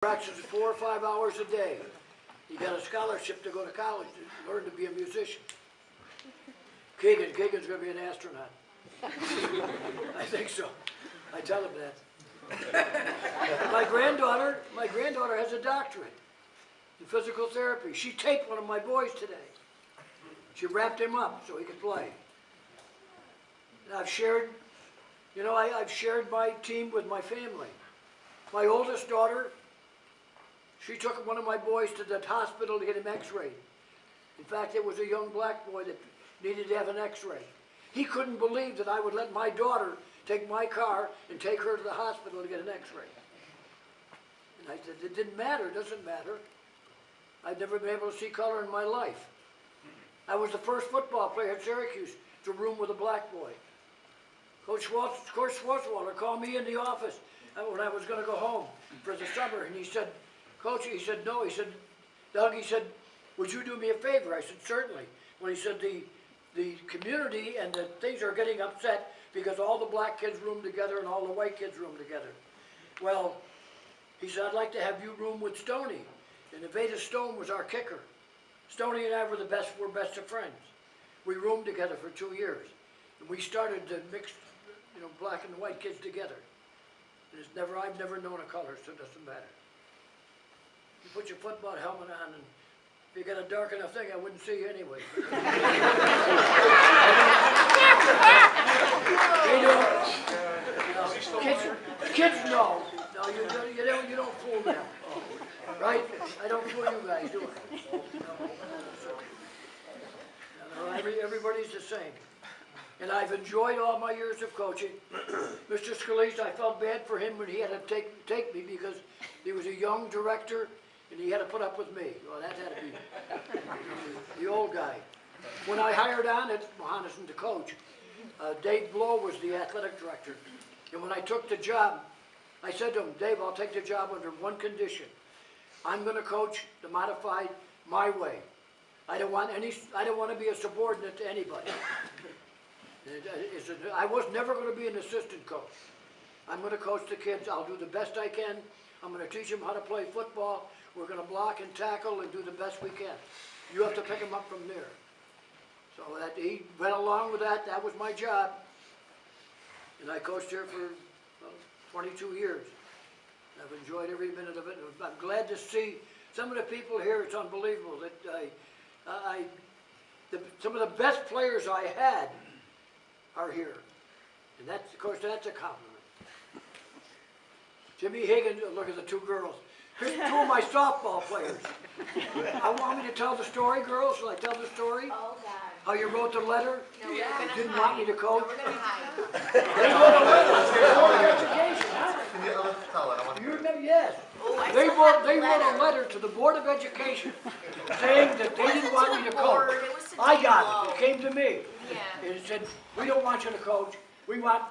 Practices 4 or 5 hours a day. He got a scholarship to go to college to learn to be a musician. Keegan's going to be an astronaut. I think so. I tell him that. My granddaughter has a doctorate in physical therapy. She taped one of my boys today. She wrapped him up so he could play. And I've shared my team with my family. My oldest daughter, she took one of my boys to the hospital to get him x-rayed. In fact, it was a young black boy that needed to have an x-ray. He couldn't believe that I would let my daughter take my car and take her to the hospital to get an x-ray. And I said, it didn't matter, it doesn't matter. I've never been able to see color in my life. I was the first football player at Syracuse to room with a black boy. Coach Schwartzwalder called me in the office when I was going to go home for the summer, and he said, Coach, he said, no, he said, Doug, he said, would you do me a favor? I said, certainly. When he said, the community and the things are getting upset because all the black kids room together and all the white kids room together. Well, he said, I'd like to have you room with Stoney. And Evita Stone was our kicker. Stoney and I were best of friends. We roomed together for 2 years. And we started to mix, black and white kids together. And I've never known a color, so it doesn't matter. You put your football helmet on, and if you got a dark enough thing, I wouldn't see you anyway. Kids know. No, you don't fool them, right? I don't fool you guys, do I? Everybody's the same. And I've enjoyed all my years of coaching. Mr. Scalise, I felt bad for him when he had to take me because he was a young director and he had to put up with me. Well, that had to be the old guy. When I hired Mohanison to coach, Dave Blow was the athletic director. And when I took the job, I said to him, Dave, I'll take the job under one condition. I'm going to coach the modified my way. I don't want to be a subordinate to anybody. I was never going to be an assistant coach. I'm going to coach the kids. I'll do the best I can. I'm going to teach them how to play football. We're going to block and tackle and do the best we can. You have to pick them up from there. So he went along with that. That was my job. And I coached here for 22 years. I've enjoyed every minute of it. I'm glad to see some of the people here. It's unbelievable that some of the best players I had are here. And that's, of course, that's a compliment. Jimmy Higgins, look at the two girls. Here's two of my softball players. I want me to tell the story, girls. Shall I tell the story? Oh, God. How you wrote the letter? No, we're gonna didn't hide. want me to coach? No, we're going to hide. They wrote a letter. Board of Education, huh? Can you tell it? I want to You remember? Yes. Oh, I They still have the wrote a letter to the Board of Education saying that they didn't want me to coach. I got it. It came to me. Yeah. It said, we don't want you to coach. We want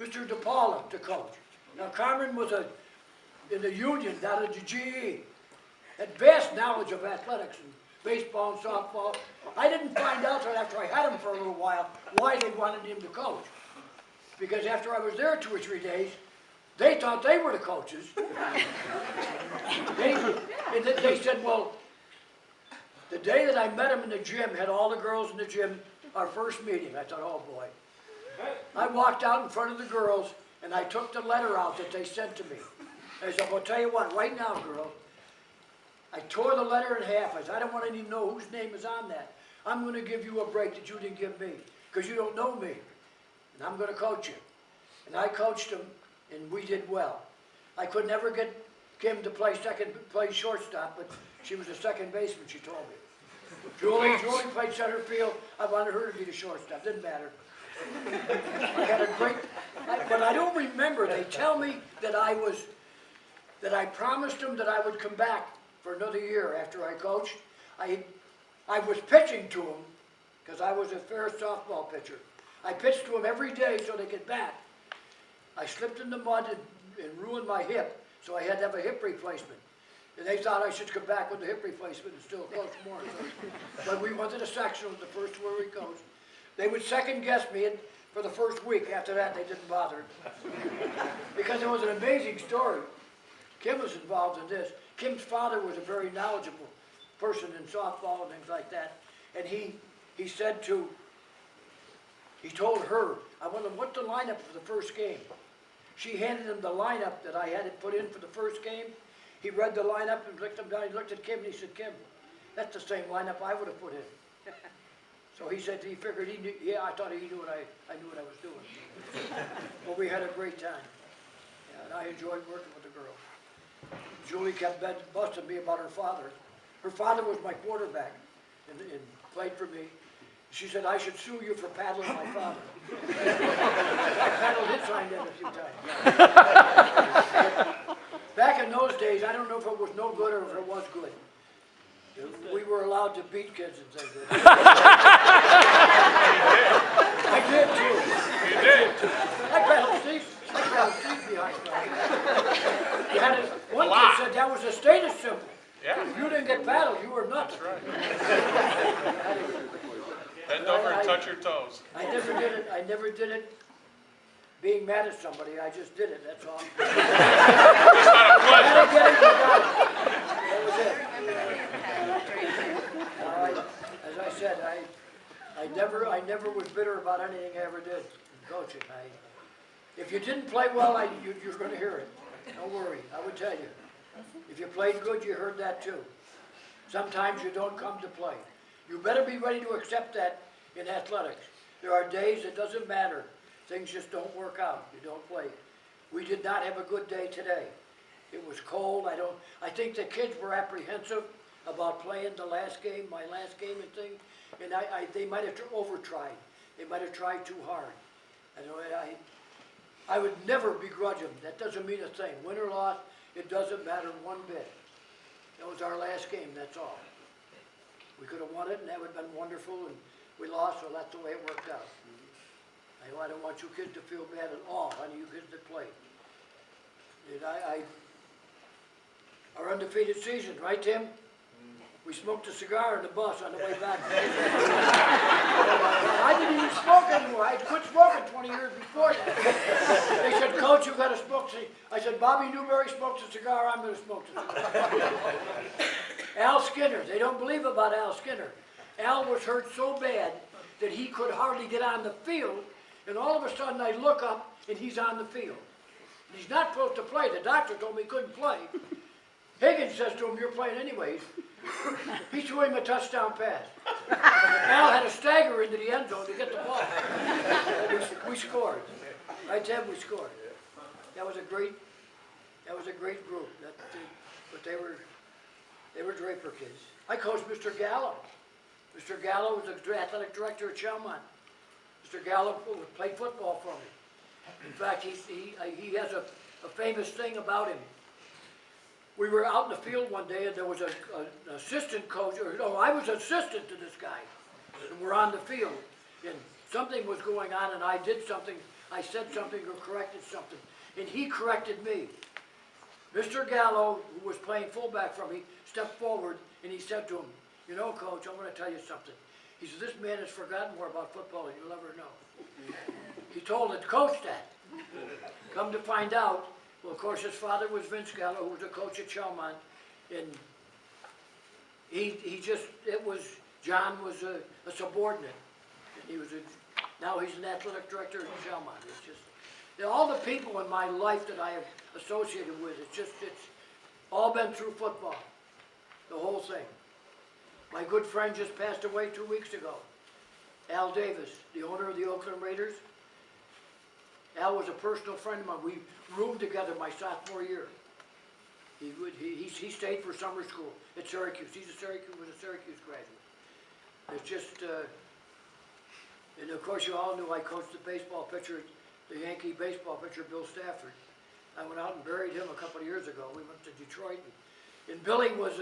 Mr. DePaula to coach. Now, Carmen was in the union down at the GE. Had vast knowledge of athletics and baseball and softball. I didn't find out until after I had him for a little while why they wanted him to coach. Because after I was there 2 or 3 days, they thought they were the coaches. They said, well, the day that I met him in the gym, had all the girls in the gym, our first meeting. I thought, oh boy. I walked out in front of the girls and I took the letter out that they sent to me. I said, well, tell you what, right now, girls, I tore the letter in half. I said, I don't want to even know whose name is on that. I'm going to give you a break that you didn't give me because you don't know me. And I'm going to coach you. And I coached him, and we did well. I could never get Kim to play shortstop, but she was a second baseman, she told me. Julie played center field. I wanted her to be the shortstop. Didn't matter. I had a great, but I don't remember. They tell me that I promised them that I would come back for another year after I coached. I was pitching to them because I was a fair softball pitcher. I pitched to them every day so they could bat. I slipped in the mud and ruined my hip, so I had to have a hip replacement. And they thought I should come back with the hip replacement and still coach more. But we went to the sectional the first where we coached. They would second guess me for the first week. After that, they didn't bother. Because it was an amazing story. Kim was involved in this. Kim's father was a very knowledgeable person in softball and things like that. And he told her, I wonder what the lineup for the first game. She handed him the lineup that I had it put in for the first game. He read the lineup and looked him down. He looked at Kim and he said, Kim, that's the same lineup I would have put in. So he said, he figured he knew, yeah, I thought he knew what I knew what I was doing. Well, we had a great time. Yeah, and I enjoyed working with the girl. Julie kept busting me about her father. Her father was my quarterback and played for me. She said, I should sue you for paddling my father. I paddled his hind end a few times. Back in those days, I don't know if it was no good or if it was good. We were allowed to beat kids and things like that. I did too. You did? I paddled Steve behind me. You had one kid said that was a status symbol. Yeah. If you didn't get paddled, you were nothing. That's right. Bend over and touch your toes. I never did it being mad at somebody. I just did it, that's all. It's not a pleasure. That was it. As I said, I never was bitter about anything I ever did in coaching. If you didn't play well, you're going to hear it. Don't worry, I would tell you. If you played good, you heard that too. Sometimes you don't come to play. You better be ready to accept that in athletics. There are days it doesn't matter. Things just don't work out. You don't play. We did not have a good day today. It was cold. I think the kids were apprehensive about playing the last game, my last game and thing, and they might have over-tried. They might have tried too hard. I would never begrudge them. That doesn't mean a thing. Win or loss, it doesn't matter one bit. That was our last game, that's all. We could have won it, and that would have been wonderful, and we lost, so that's the way it worked out. I don't want you kids to feel bad at all, any of you kids that played. Our undefeated season, right, Tim? We smoked a cigar in the bus on the way back. I didn't even smoke anymore. I quit smoking 20 years before that. They said, Coach, you got to smoke. I said, Bobby Newberry smokes a cigar, I'm going to smoke a cigar. Al Skinner, they don't believe about Al Skinner. Al was hurt so bad that he could hardly get on the field, and all of a sudden I look up and he's on the field. And he's not supposed to play. The doctor told me he couldn't play. Higgins says to him, you're playing anyways. He threw him a touchdown pass. Al had to stagger into the end zone to get the ball. We scored. Right, Ted? We scored. That was a great group. But they were Draper kids. I coached Mr. Gallo. Mr. Gallo was the athletic director at Chalmont. Mr. Gallo played football for me. In fact, he has a famous thing about him. We were out in the field one day, and there was an assistant coach, I was assistant to this guy. And we're on the field, and something was going on, and I did something, I said something or corrected something, and he corrected me. Mr. Gallo, who was playing fullback for me, stepped forward, and he said to him, you know, Coach, I want to tell you something. He said, this man has forgotten more about football than you'll ever know. He told the coach that. Come to find out, well, of course, his father was Vince Gallo, who was a coach at Chalmont, and John was a subordinate. And now he's an athletic director at Chalmont. It's just, all the people in my life that I have associated with, it's all been through football, the whole thing. My good friend just passed away 2 weeks ago, Al Davis, the owner of the Oakland Raiders. Al was a personal friend of mine. We roomed together my sophomore year. He stayed for summer school at Syracuse. Was a Syracuse graduate. It's just, and of course you all knew I coached the baseball pitcher, the Yankee baseball pitcher, Bill Stafford. I went out and buried him a couple of years ago. We went to Detroit, and Billy was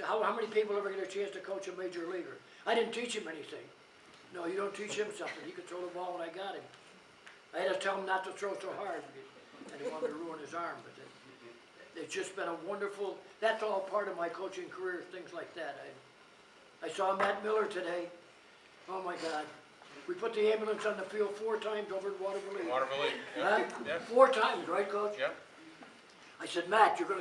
how many people ever get a chance to coach a major leaguer? I didn't teach him anything. No, you don't teach him something. He could throw the ball when I got him. I had to tell him not to throw so hard. I didn't want to ruin his arm. But it's just been a wonderful, that's all part of my coaching career, things like that. I saw Matt Miller today. Oh my God. We put the ambulance on the field 4 times over at Waterville. Waterville, yeah. Huh? Yeah. 4 times, right, Coach? Yeah. I said, Matt, you're gonna